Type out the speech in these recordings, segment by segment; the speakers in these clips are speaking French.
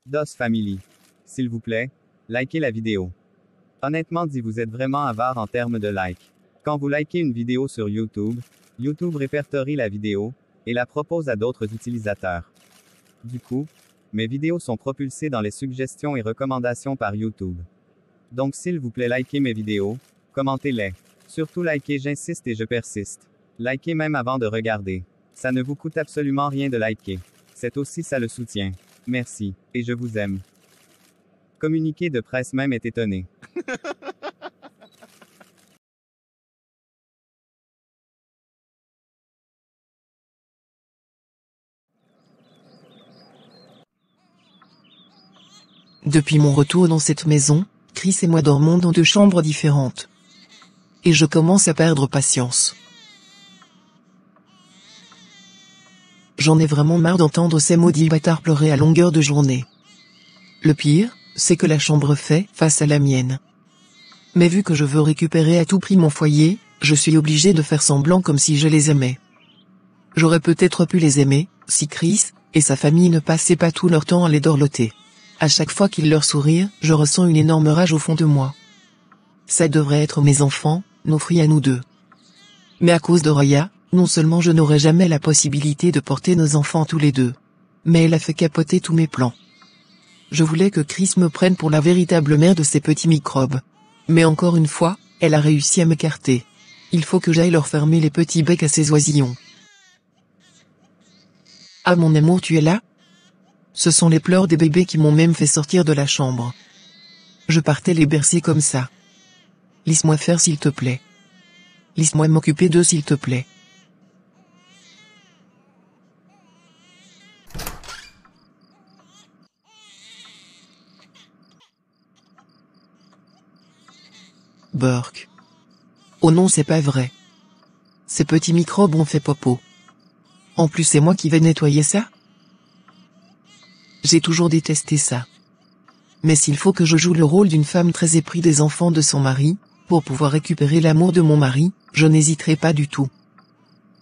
DOS Family. S'il vous plaît, likez la vidéo. Honnêtement dit, vous êtes vraiment avare en termes de likes. Quand vous likez une vidéo sur YouTube, YouTube répertorie la vidéo et la propose à d'autres utilisateurs. Du coup, mes vidéos sont propulsées dans les suggestions et recommandations par YouTube. Donc s'il vous plaît, likez mes vidéos, commentez-les. Surtout likez, j'insiste et je persiste. Likez même avant de regarder. Ça ne vous coûte absolument rien de liker. C'est aussi ça le soutien. Merci, et je vous aime. Communiqué de presse même est étonné. Depuis mon retour dans cette maison, Chris et moi dormons dans 2 chambres différentes. Et je commence à perdre patience. J'en ai vraiment marre d'entendre ces maudits bâtards pleurer à longueur de journée. Le pire, c'est que la chambre fait face à la mienne. Mais vu que je veux récupérer à tout prix mon foyer, je suis obligé de faire semblant comme si je les aimais. J'aurais peut-être pu les aimer, si Chris et sa famille ne passaient pas tout leur temps à les dorloter. À chaque fois qu'ils leur sourient, je ressens une énorme rage au fond de moi. Ça devrait être mes enfants, nos fruits à nous deux. Mais à cause de Roya, non seulement je n'aurai jamais la possibilité de porter nos enfants tous les deux, mais elle a fait capoter tous mes plans. Je voulais que Chris me prenne pour la véritable mère de ces petits microbes. Mais encore une fois, elle a réussi à m'écarter. Il faut que j'aille leur fermer les petits becs à ces oisillons. Ah mon amour, tu es là? Ce sont les pleurs des bébés qui m'ont même fait sortir de la chambre. Je partais les bercer comme ça. Laisse-moi faire s'il te plaît. Laisse-moi m'occuper d'eux s'il te plaît. Burk. Oh non, c'est pas vrai. Ces petits microbes ont fait popo. En plus, c'est moi qui vais nettoyer ça? J'ai toujours détesté ça. Mais s'il faut que je joue le rôle d'une femme très éprise des enfants de son mari, pour pouvoir récupérer l'amour de mon mari, je n'hésiterai pas du tout.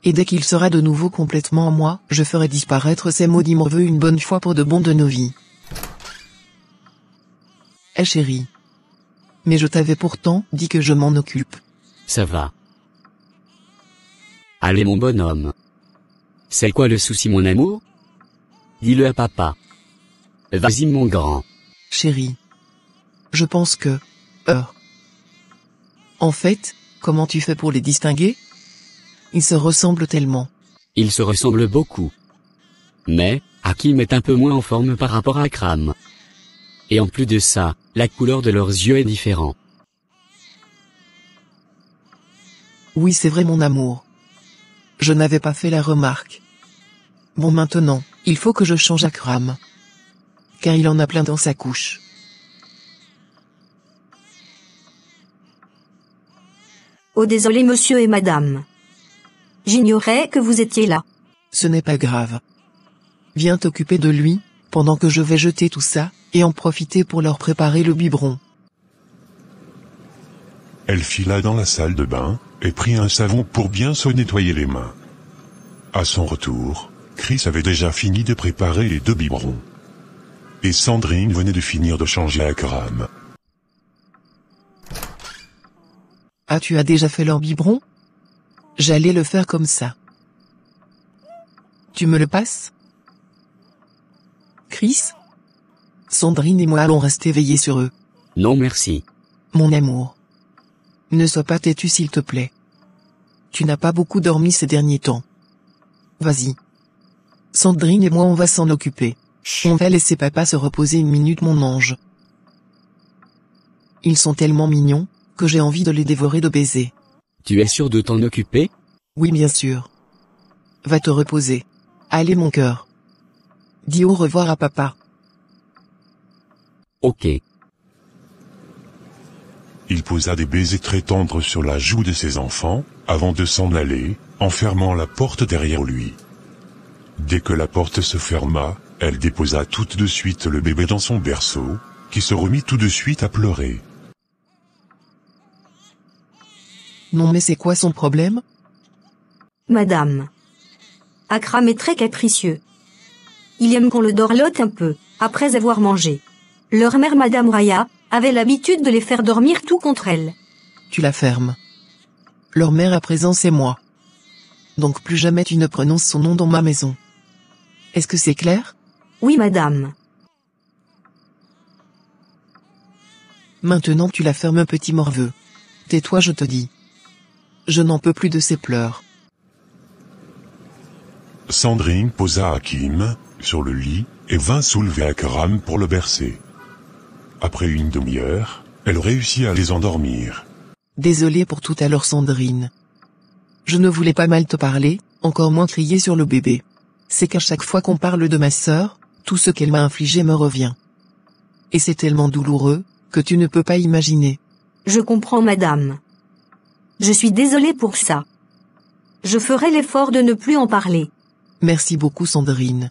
Et dès qu'il sera de nouveau complètement en moi, je ferai disparaître ces maudits morveux une bonne fois pour de bon de nos vies. Eh chérie. Mais je t'avais pourtant dit que je m'en occupe. Ça va. Allez mon bonhomme. C'est quoi le souci mon amour? Dis-le à papa. Vas-y mon grand. Chérie. Je pense que... En fait, comment tu fais pour les distinguer? Ils se ressemblent tellement. Ils se ressemblent beaucoup. Mais, Hakim est un peu moins en forme par rapport à Akram. Et en plus de ça, la couleur de leurs yeux est différente. Oui, c'est vrai mon amour. Je n'avais pas fait la remarque. Bon maintenant, il faut que je change Akram. Car il en a plein dans sa couche. Oh désolé monsieur et madame. J'ignorais que vous étiez là. Ce n'est pas grave. Viens t'occuper de lui, pendant que je vais jeter tout ça, et en profiter pour leur préparer le biberon. Elle fila dans la salle de bain, et prit un savon pour bien se nettoyer les mains. À son retour, Chris avait déjà fini de préparer les 2 biberons. Et Sandrine venait de finir de changer Akram. Ah, tu as déjà fait leur biberon? J'allais le faire comme ça. Tu me le passes? Chris? Sandrine et moi allons rester veillés sur eux. Non merci. Mon amour. Ne sois pas têtu s'il te plaît. Tu n'as pas beaucoup dormi ces derniers temps. Vas-y. Sandrine et moi on va s'en occuper. On va laisser papa se reposer une minute mon ange. Ils sont tellement mignons, que j'ai envie de les dévorer de baisers. Tu es sûr de t'en occuper? Oui bien sûr. Va te reposer. Allez mon cœur. Dis au revoir à papa. Ok. Il posa des baisers très tendres sur la joue de ses enfants, avant de s'en aller, en fermant la porte derrière lui. Dès que la porte se ferma, elle déposa tout de suite le bébé dans son berceau, qui se remit tout de suite à pleurer. Non mais c'est quoi son problème? Madame. Akram est très capricieux. Il aime qu'on le dorlote un peu. après avoir mangé. Leur mère Madame Raya avait l'habitude de les faire dormir tout contre elle. Tu la fermes. Leur mère à présent c'est moi. Donc plus jamais tu ne prononces son nom dans ma maison. Est-ce que c'est clair? Oui madame. Maintenant tu la fermes petit morveux. Tais-toi je te dis. Je n'en peux plus de ses pleurs. Sandrine posa Hakim sur le lit et vint soulever Akram pour le bercer. Après une demi-heure, elle réussit à les endormir. Désolée pour tout à l'heure Sandrine. Je ne voulais pas mal te parler, encore moins crier sur le bébé. C'est qu'à chaque fois qu'on parle de ma sœur, tout ce qu'elle m'a infligé me revient. Et c'est tellement douloureux, que tu ne peux pas imaginer. Je comprends madame. Je suis désolée pour ça. Je ferai l'effort de ne plus en parler. Merci beaucoup Sandrine.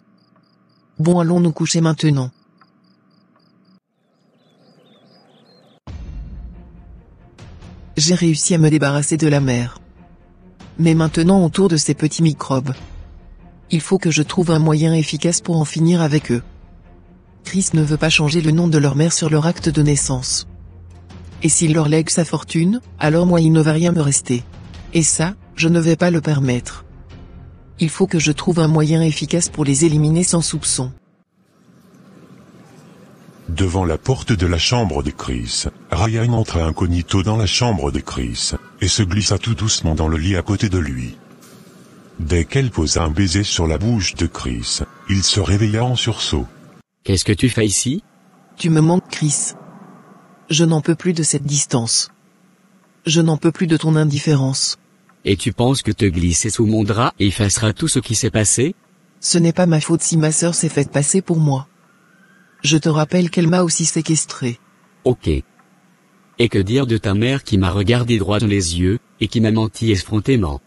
Bon allons nous coucher maintenant. J'ai réussi à me débarrasser de la mère. Mais maintenant autour de ces petits microbes. Il faut que je trouve un moyen efficace pour en finir avec eux. Chris ne veut pas changer le nom de leur mère sur leur acte de naissance. Et s'il leur lègue sa fortune, alors moi il ne va rien me rester. Et ça, je ne vais pas le permettre. Il faut que je trouve un moyen efficace pour les éliminer sans soupçon. Devant la porte de la chambre de Chris, Ryan entra incognito dans la chambre de Chris, et se glissa tout doucement dans le lit à côté de lui. Dès qu'elle posa un baiser sur la bouche de Chris, il se réveilla en sursaut. Qu'est-ce que tu fais ici? Tu me manques Chris. Je n'en peux plus de cette distance. Je n'en peux plus de ton indifférence. Et tu penses que te glisser sous mon drap effacera tout ce qui s'est passé? Ce n'est pas ma faute si ma sœur s'est faite passer pour moi. Je te rappelle qu'elle m'a aussi séquestré. Ok. Et que dire de ta mère qui m'a regardé droit dans les yeux, et qui m'a menti effrontément?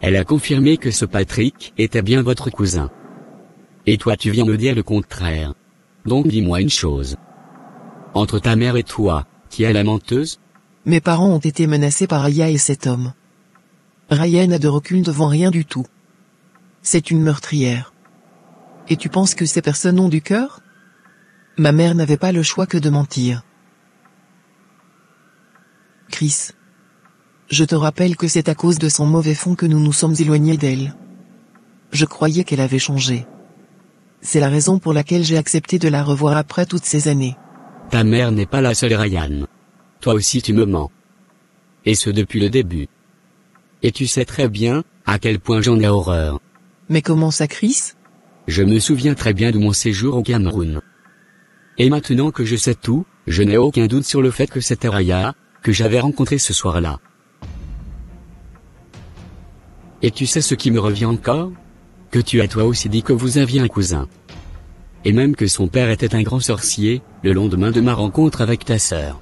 Elle a confirmé que ce Patrick était bien votre cousin. Et toi tu viens me dire le contraire. Donc dis-moi une chose. Entre ta mère et toi, qui est la menteuse? Mes parents ont été menacés par Raya et cet homme. Raya n'a de recul devant rien du tout. C'est une meurtrière. Et tu penses que ces personnes ont du cœur? Ma mère n'avait pas le choix que de mentir. Chris. Je te rappelle que c'est à cause de son mauvais fond que nous nous sommes éloignés d'elle. Je croyais qu'elle avait changé. C'est la raison pour laquelle j'ai accepté de la revoir après toutes ces années. Ta mère n'est pas la seule Ryan. Toi aussi tu me mens. Et ce depuis le début. Et tu sais très bien, à quel point j'en ai horreur. Mais comment ça Chris? Je me souviens très bien de mon séjour au Cameroun. Et maintenant que je sais tout, je n'ai aucun doute sur le fait que c'était Raya, que j'avais rencontré ce soir-là. Et tu sais ce qui me revient encore? Que tu as toi aussi dit que vous aviez un cousin. Et même que son père était un grand sorcier, le lendemain de ma rencontre avec ta sœur.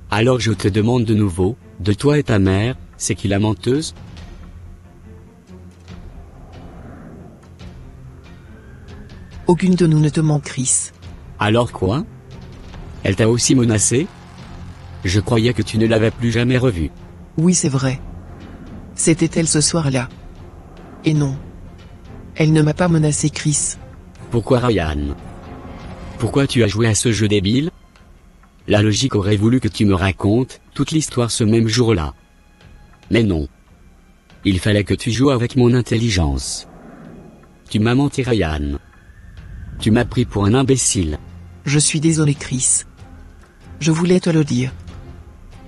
Alors je te demande de nouveau, de toi et ta mère, c'est qui la menteuse? Aucune de nous ne te ment Chris. Alors quoi? Elle t'a aussi menacé? Je croyais que tu ne l'avais plus jamais revue. Oui c'est vrai. C'était elle ce soir-là. Et non. Elle ne m'a pas menacé Chris. Pourquoi Ryan? Pourquoi tu as joué à ce jeu débile? La logique aurait voulu que tu me racontes toute l'histoire ce même jour-là. Mais non. Il fallait que tu joues avec mon intelligence. Tu m'as menti Ryan. Tu m'as pris pour un imbécile. Je suis désolé Chris. Je voulais te le dire.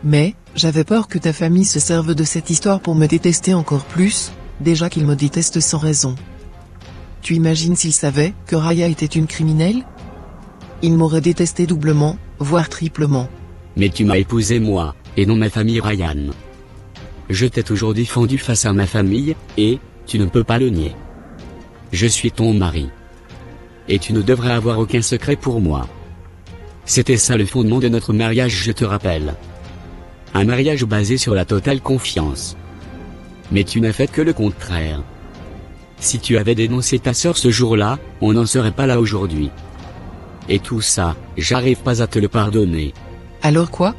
Mais, j'avais peur que ta famille se serve de cette histoire pour me détester encore plus, déjà qu'ils me détestent sans raison. Tu imagines s'ils savaient que Raya était une criminelle? Ils m'auraient détesté doublement, voire triplement. Mais tu m'as épousé moi, et non ma famille Ryan. Je t'ai toujours défendu face à ma famille, et, tu ne peux pas le nier. Je suis ton mari. Et tu ne devrais avoir aucun secret pour moi. C'était ça le fondement de notre mariage, je te rappelle. Un mariage basé sur la totale confiance. Mais tu n'as fait que le contraire. Si tu avais dénoncé ta sœur ce jour-là, on n'en serait pas là aujourd'hui. Et tout ça, j'arrive pas à te le pardonner. Alors quoi?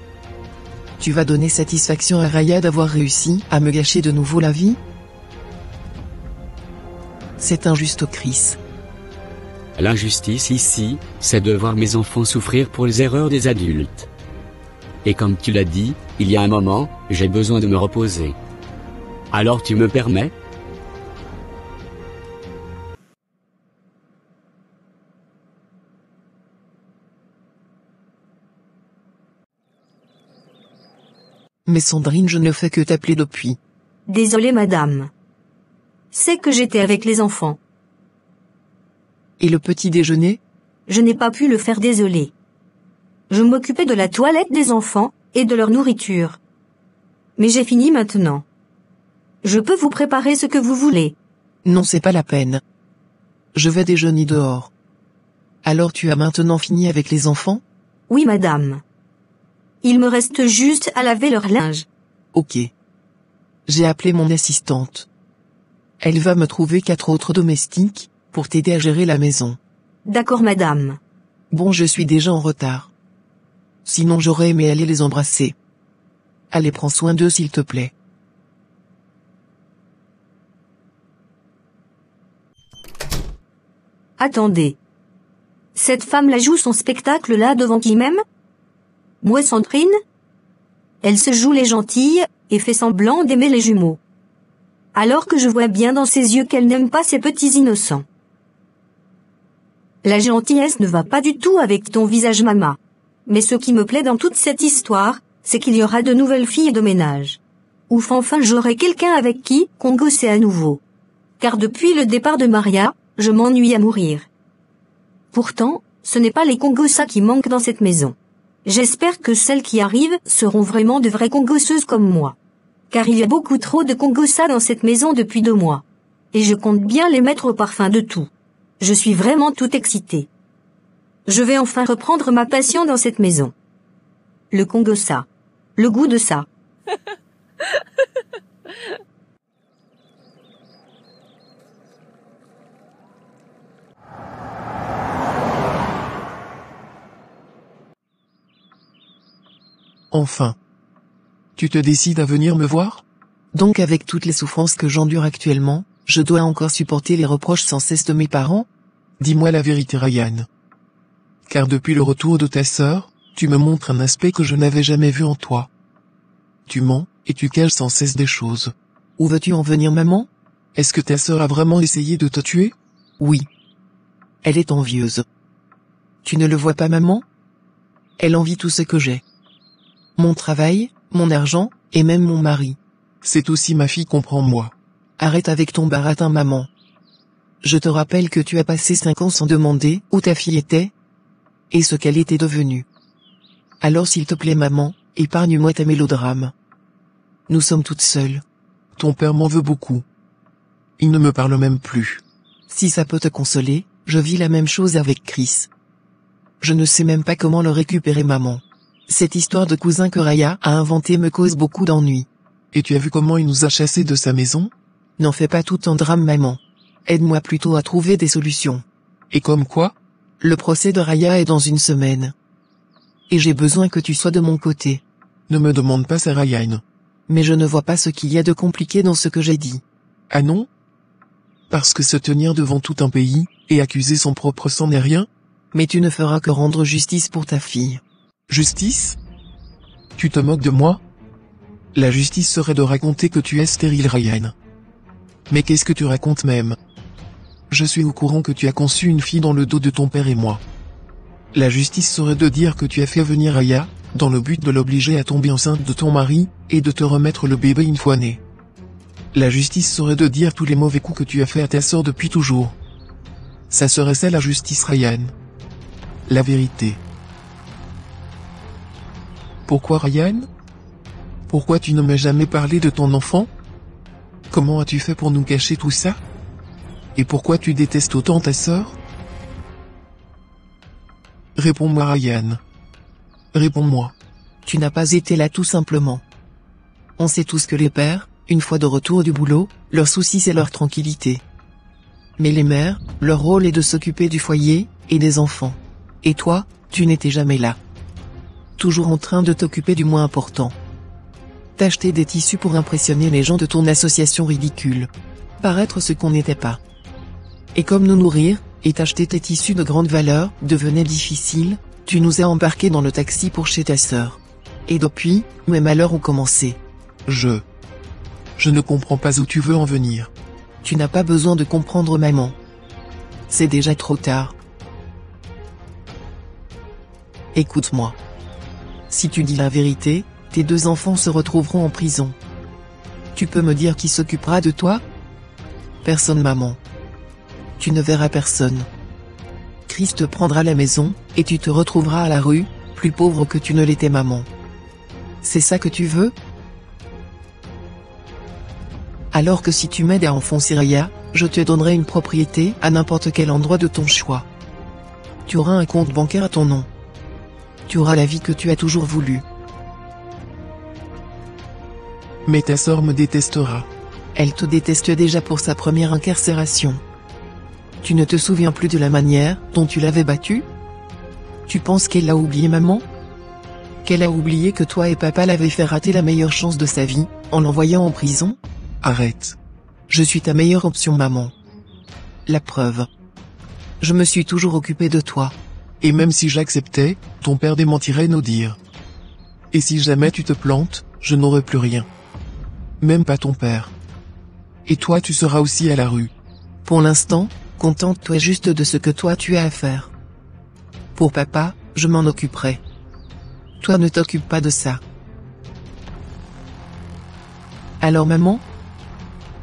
Tu vas donner satisfaction à Raya d'avoir réussi à me gâcher de nouveau la vie? C'est injuste Chris. L'injustice ici, c'est de voir mes enfants souffrir pour les erreurs des adultes. Et comme tu l'as dit, il y a un moment, j'ai besoin de me reposer. Alors tu me permets ? Mais Sandrine, je ne fais que t'appeler depuis. Désolée madame. C'est que j'étais avec les enfants. Et le petit déjeuner? Je n'ai pas pu le faire, désolée. Je m'occupais de la toilette des enfants, et de leur nourriture. Mais j'ai fini maintenant. Je peux vous préparer ce que vous voulez. Non, c'est pas la peine. Je vais déjeuner dehors. Alors tu as maintenant fini avec les enfants? Oui madame. Il me reste juste à laver leur linge. Ok. J'ai appelé mon assistante. Elle va me trouver 4 autres domestiques, pour t'aider à gérer la maison. D'accord madame. Bon, je suis déjà en retard. Sinon j'aurais aimé aller les embrasser. Allez, prends soin d'eux s'il te plaît. Attendez. Cette femme-là joue son spectacle là devant qui même? Moi Sandrine? Elle se joue les gentilles, et fait semblant d'aimer les jumeaux. Alors que je vois bien dans ses yeux qu'elle n'aime pas ces petits innocents. La gentillesse ne va pas du tout avec ton visage maman. Mais ce qui me plaît dans toute cette histoire, c'est qu'il y aura de nouvelles filles de ménage. Ouf, enfin j'aurai quelqu'un avec qui congosser à nouveau. Car depuis le départ de Maria, je m'ennuie à mourir. Pourtant, ce n'est pas les congossas qui manquent dans cette maison. J'espère que celles qui arrivent seront vraiment de vraies congosseuses comme moi. Car il y a beaucoup trop de congossas dans cette maison depuis 2 mois. Et je compte bien les mettre au parfum de tout. Je suis vraiment tout excitée. Je vais enfin reprendre ma passion dans cette maison. Le congossa. Le goût de ça. Enfin. Tu te décides à venir me voir? Donc avec toutes les souffrances que j'endure actuellement, je dois encore supporter les reproches sans cesse de mes parents? Dis-moi la vérité, Ryan. Car depuis le retour de ta sœur, tu me montres un aspect que je n'avais jamais vu en toi. Tu mens, et tu caches sans cesse des choses. Où veux-tu en venir, maman? Est-ce que ta sœur a vraiment essayé de te tuer? Oui. Elle est envieuse. Tu ne le vois pas, maman? Elle envie tout ce que j'ai. Mon travail, mon argent, et même mon mari. C'est aussi ma fille, comprends-moi. Arrête avec ton baratin, maman. Je te rappelle que tu as passé 5 ans sans demander où ta fille était, et ce qu'elle était devenue. Alors s'il te plaît, maman, épargne-moi ta mélodrame. Nous sommes toutes seules. Ton père m'en veut beaucoup. Il ne me parle même plus. Si ça peut te consoler, je vis la même chose avec Chris. Je ne sais même pas comment le récupérer, maman. Cette histoire de cousin que Raya a inventée me cause beaucoup d'ennuis. Et tu as vu comment il nous a chassés de sa maison? N'en fais pas tout un drame, maman. Aide-moi plutôt à trouver des solutions. Et comme quoi? Le procès de Raya est dans 1 semaine. Et j'ai besoin que tu sois de mon côté. Ne me demande pas ça, Ryan. Mais je ne vois pas ce qu'il y a de compliqué dans ce que j'ai dit. Ah non? Parce que se tenir devant tout un pays, et accuser son propre sang n'est rien? Mais tu ne feras que rendre justice pour ta fille. Justice? Tu te moques de moi? La justice serait de raconter que tu es stérile, Ryan. Mais qu'est-ce que tu racontes même? Je suis au courant que tu as conçu une fille dans le dos de ton père et moi. La justice serait de dire que tu as fait venir Raya, dans le but de l'obliger à tomber enceinte de ton mari, et de te remettre le bébé une fois né. La justice serait de dire tous les mauvais coups que tu as fait à ta sœur depuis toujours. Ça serait ça la justice, Ryan. La vérité. Pourquoi, Ryan? Pourquoi tu ne m'as jamais parlé de ton enfant? Comment as-tu fait pour nous cacher tout ça? Et pourquoi tu détestes autant ta sœur? Réponds-moi, Ryan. Réponds-moi. Tu n'as pas été là tout simplement. On sait tous que les pères, une fois de retour du boulot, leur souci c'est leur tranquillité. Mais les mères, leur rôle est de s'occuper du foyer, et des enfants. Et toi, tu n'étais jamais là. Toujours en train de t'occuper du moins important. T'acheter des tissus pour impressionner les gens de ton association ridicule. Paraître ce qu'on n'était pas. Et comme nous nourrir, et t'acheter tes tissus de grande valeur devenait difficile, tu nous as embarqués dans le taxi pour chez ta sœur. Et depuis, mes malheurs ont commencé. Je ne comprends pas où tu veux en venir. Tu n'as pas besoin de comprendre maman. C'est déjà trop tard. Écoute-moi. Si tu dis la vérité, tes 2 enfants se retrouveront en prison. Tu peux me dire qui s'occupera de toi? Personne maman. Tu ne verras personne. Chris te prendra la maison, et tu te retrouveras à la rue, plus pauvre que tu ne l'étais maman. C'est ça que tu veux? Alors que si tu m'aides à enfoncer Raya, je te donnerai une propriété à n'importe quel endroit de ton choix. Tu auras un compte bancaire à ton nom. Tu auras la vie que tu as toujours voulu. Mais ta sœur me détestera. Elle te déteste déjà pour sa première incarcération. Tu ne te souviens plus de la manière dont tu l'avais battue? Tu penses qu'elle a oublié maman? Qu'elle a oublié que toi et papa l'avaient fait rater la meilleure chance de sa vie, en l'envoyant en prison? Arrête. Je suis ta meilleure option maman. La preuve. Je me suis toujours occupé de toi. Et même si j'acceptais, ton père démentirait nos dires. Et si jamais tu te plantes, je n'aurai plus rien. Même pas ton père. Et toi tu seras aussi à la rue. Pour l'instant, contente-toi juste de ce que toi tu as à faire. Pour papa, je m'en occuperai. Toi ne t'occupe pas de ça. Alors maman?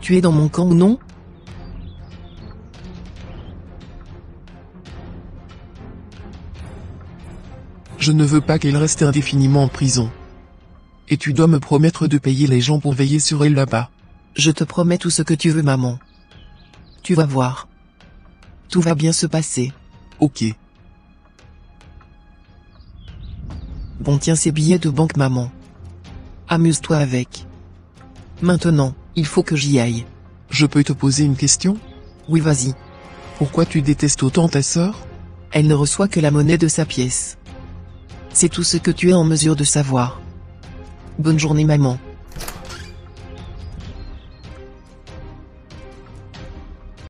Tu es dans mon camp ou non? Je ne veux pas qu'elle reste indéfiniment en prison. Et tu dois me promettre de payer les gens pour veiller sur elle là-bas. Je te promets tout ce que tu veux maman. Tu vas voir. Tout va bien se passer. Ok. Bon tiens ces billets de banque maman. Amuse-toi avec. Maintenant, il faut que j'y aille. Je peux te poser une question? Oui vas-y. Pourquoi tu détestes autant ta sœur? Elle ne reçoit que la monnaie de sa pièce. C'est tout ce que tu es en mesure de savoir. Bonne journée maman.